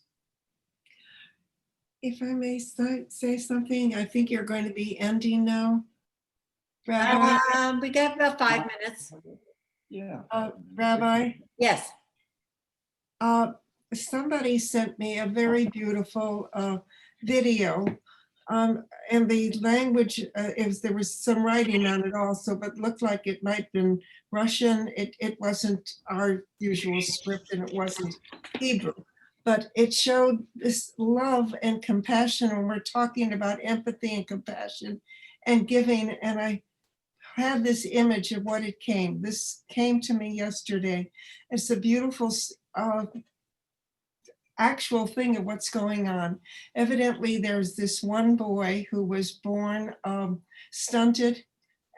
If I may say something, I think you're going to be ending now. Rabbi? We got about 5 minutes. Yeah. Rabbi? Yes. Somebody sent me a very beautiful video, and the language, there was some writing on it also, but looked like it might have been Russian. It wasn't our usual script, and it wasn't Hebrew. But it showed this love and compassion, and we're talking about empathy and compassion and giving. And I had this image of what it came. This came to me yesterday. It's a beautiful actual thing of what's going on. Evidently, there's this one boy who was born stunted,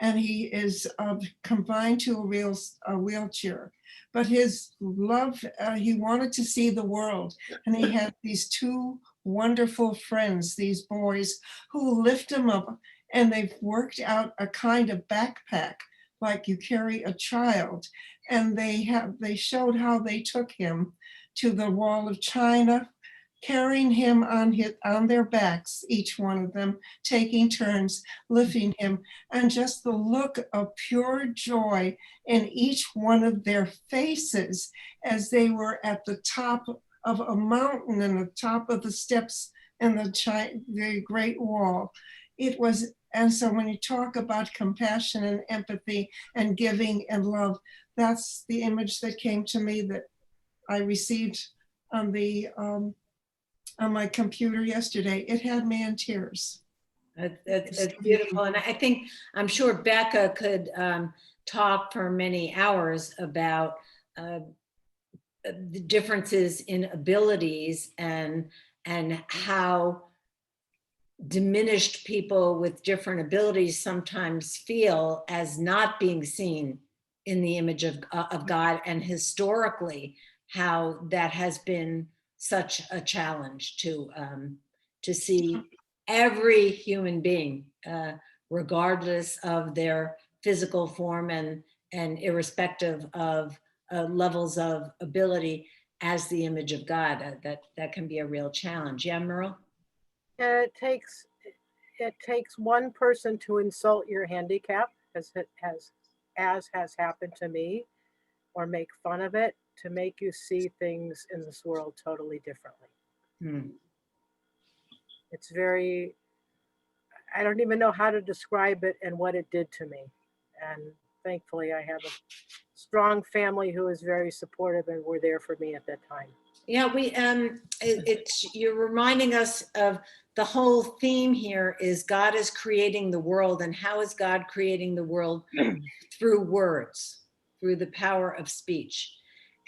and he is confined to a wheelchair. But his love, he wanted to see the world, and he had these two wonderful friends, these boys, who lift him up, and they've worked out a kind of backpack like you carry a child. And they showed how they took him to the Wall of China, carrying him on their backs, each one of them, taking turns, lifting him, and just the look of pure joy in each one of their faces as they were at the top of a mountain and the top of the steps in the Great Wall. It was, and so when you talk about compassion and empathy and giving and love, that's the image that came to me that I received on my computer yesterday. It had me in tears. It's beautiful. And I'm sure Becca could talk for many hours about the differences in abilities and how diminished people with different abilities sometimes feel as not being seen in the image of God, and historically how that has been such a challenge to see every human being, regardless of their physical form and irrespective of levels of ability, as the image of God. That can be a real challenge. Yeah, Merle? It takes one person to insult your handicap, as has happened to me, or make fun of it, to make you see things in this world totally differently. It's very, I don't even know how to describe it and what it did to me. And thankfully I have a strong family who is very supportive and were there for me at that time. Yeah, you're reminding us of the whole theme here is God is creating the world, and how is God creating the world? Through words, through the power of speech.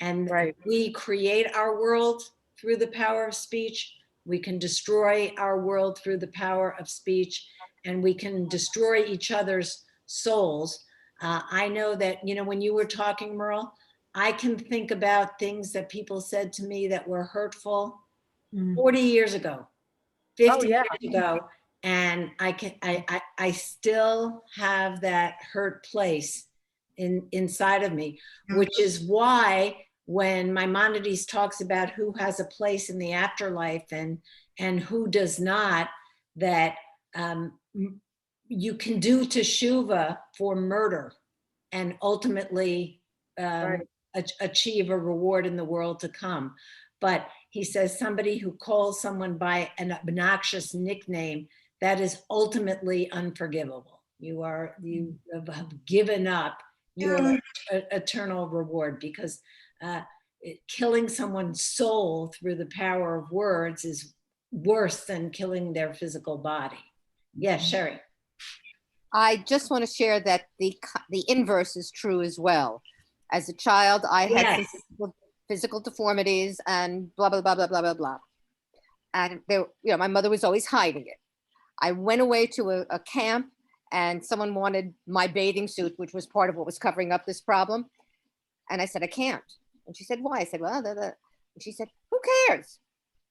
And we create our world through the power of speech. We can destroy our world through the power of speech, and we can destroy each other's souls. I know that, when you were talking, Merle, I can think about things that people said to me that were hurtful 40 years ago, 50 years ago. And I still have that hurt place inside of me, which is why when Maimonides talks about who has a place in the afterlife and who does not, that you can do teshuvah for murder and ultimately achieve a reward in the world to come. But he says somebody who calls someone by an obnoxious nickname, that is ultimately unforgivable. You have given up your eternal reward, because killing someone's soul through the power of words is worse than killing their physical body. Yes, Sherry. I just want to share that the inverse is true as well. As a child, I had some physical deformities and blah, blah, blah, blah, blah, blah, blah. And my mother was always hiding it. I went away to a camp, and someone wanted my bathing suit, which was part of what was covering up this problem. And I said, I can't. And she said, why? I said, well, and she said, who cares?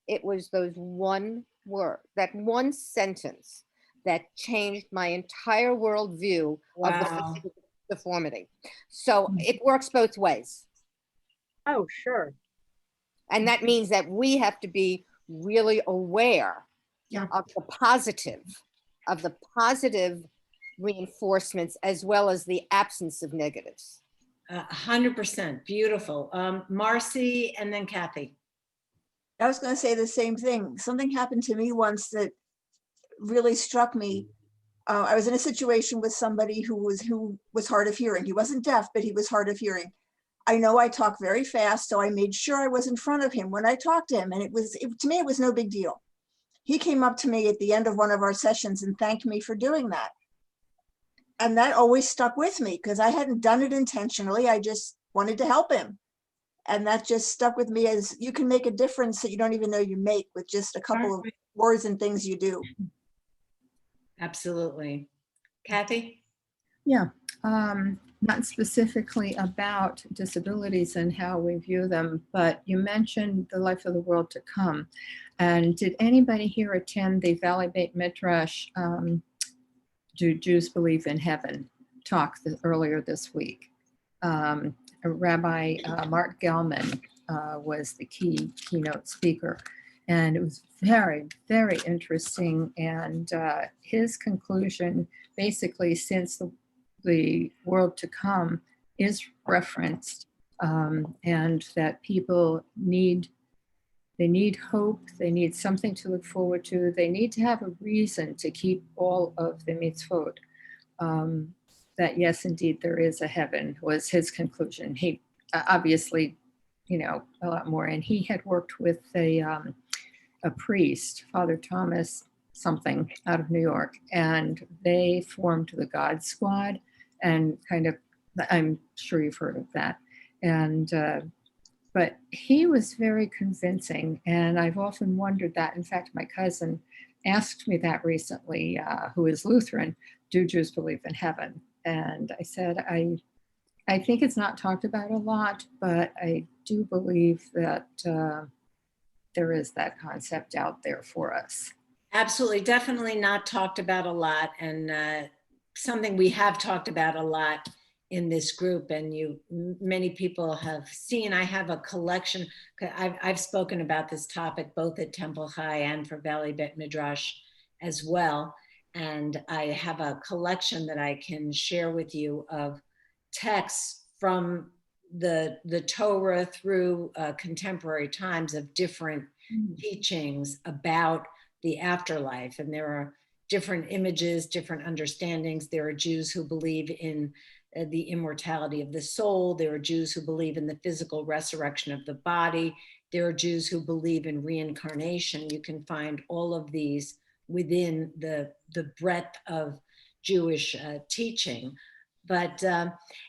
It was those one word, that one sentence that changed my entire worldview of the physical deformity. So it works both ways. Oh, sure. And that means that we have to be really aware of the positive reinforcements, as well as the absence of negatives. 100%. Beautiful. Marcy, and then Kathy. I was going to say the same thing. Something happened to me once that really struck me. I was in a situation with somebody who was hard of hearing. He wasn't deaf, but he was hard of hearing. I know I talk very fast, so I made sure I was in front of him when I talked to him. And to me, it was no big deal. He came up to me at the end of one of our sessions and thanked me for doing that. And that always stuck with me, because I hadn't done it intentionally. I just wanted to help him. And that just stuck with me, as you can make a difference that you don't even know you make with just a couple of words and things you do. Absolutely. Kathy? Yeah, not specifically about disabilities and how we view them, but you mentioned the life of the world to come. And did anybody here attend the Valley Beit Midrash, Do Jews Believe in Heaven talk earlier this week? Rabbi Mark Gelman was the keynote speaker. And it was very, very interesting. And his conclusion, basically, since the world to come is referenced, and that people need hope, they need something to look forward to, they need to have a reason to keep all of the mitzvot. That yes, indeed, there is a heaven, was his conclusion. He obviously, a lot more, and he had worked with a priest, Father Thomas something out of New York, and they formed the God Squad, and I'm sure you've heard of that. And but he was very convincing, and I've often wondered that. In fact, my cousin asked me that recently, who is Lutheran, do Jews believe in heaven? And I said, I think it's not talked about a lot, but I do believe that there is that concept out there for us. Absolutely, definitely not talked about a lot, and something we have talked about a lot in this group, and many people have seen. I have a collection. I've spoken about this topic both at Temple High and for Valley Bet Midrash as well, and I have a collection that I can share with you of texts from the Torah through contemporary times of different teachings about the afterlife. And there are different images, different understandings. There are Jews who believe in the immortality of the soul. There are Jews who believe in the physical resurrection of the body. There are Jews who believe in reincarnation. You can find all of these within the breadth of Jewish teaching. But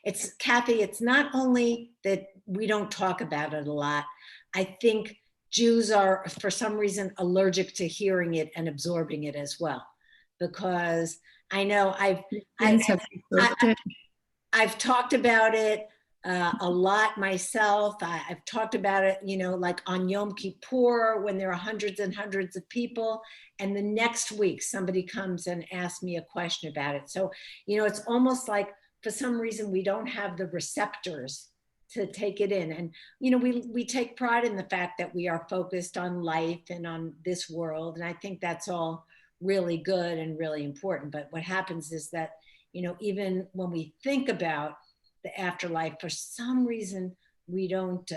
it's, Kathy, it's not only that we don't talk about it a lot. I think Jews are, for some reason, allergic to hearing it and absorbing it as well. Because I know I've talked about it a lot myself. I've talked about it, like on Yom Kippur when there are hundreds and hundreds of people. And the next week, somebody comes and asks me a question about it. So, it's almost like for some reason we don't have the receptors to take it in. And, we take pride in the fact that we are focused on life and on this world. And I think that's all really good and really important. But what happens is that, even when we think about the afterlife, for some reason, we don't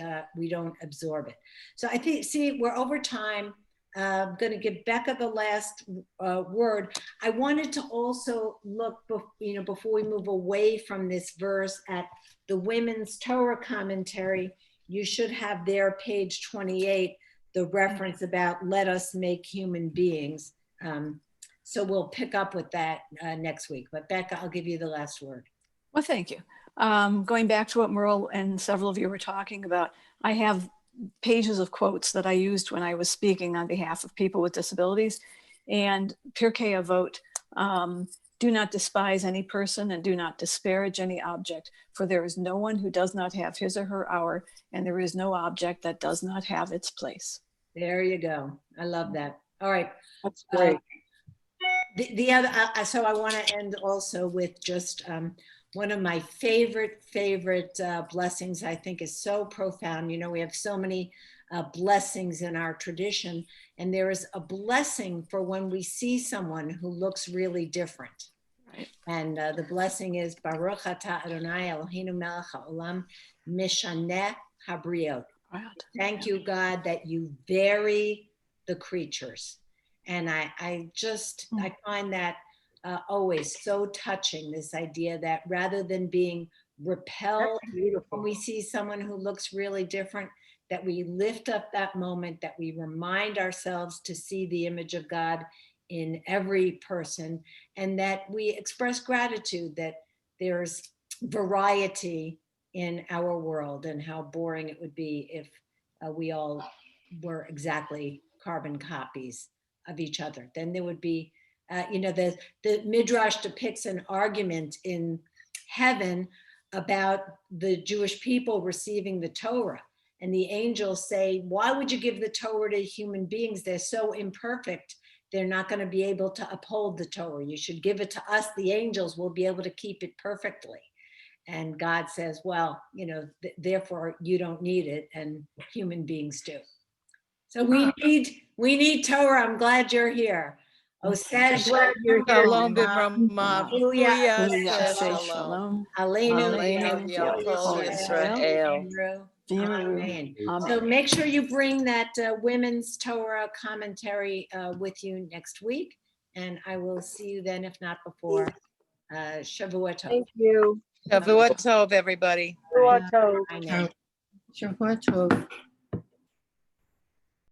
absorb it. So I think, see, we're over time. I'm going to give Becca the last word. I wanted to also look, before we move away from this verse, at the Women's Torah commentary. You should have there, page 28, the reference about let us make human beings. So we'll pick up with that next week. But Becca, I'll give you the last word. Well, thank you. Going back to what Merle and several of you were talking about, I have pages of quotes that I used when I was speaking on behalf of people with disabilities. And Pirkei Avot, do not despise any person and do not disparage any object, for there is no one who does not have his or her hour, and there is no object that does not have its place. There you go. I love that. All right. That's great. The other, so I want to end also with just one of my favorite blessings. I think is so profound. We have so many blessings in our tradition, and there is a blessing for when we see someone who looks really different. Right. And the blessing is Baruch Atah Adonai Eloheinu melech haolam mishaneh habriot. Thank you, God, that you vary the creatures. And I find that always so touching, this idea that rather than being repelled when we see someone who looks really different, that we lift up that moment, that we remind ourselves to see the image of God in every person, and that we express gratitude that there's variety in our world, and how boring it would be if we all were exactly carbon copies of each other. Then there would be, the Midrash depicts an argument in heaven about the Jewish people receiving the Torah. And the angels say, why would you give the Torah to human beings? They're so imperfect. They're not going to be able to uphold the Torah. You should give it to us, the angels. We'll be able to keep it perfectly. And God says, well, therefore you don't need it, and human beings do. So we need Torah. I'm glad you're here. Oseh, glad you're here. Shalom b'Rama, Hallelujah. Shalom. Aleinu Yisrael. Yisrael. Amen. So make sure you bring that Women's Torah commentary with you next week, and I will see you then, if not before. Shavua Tov. Thank you. Shavua Tov, everybody. Shavua Tov. Shavua Tov.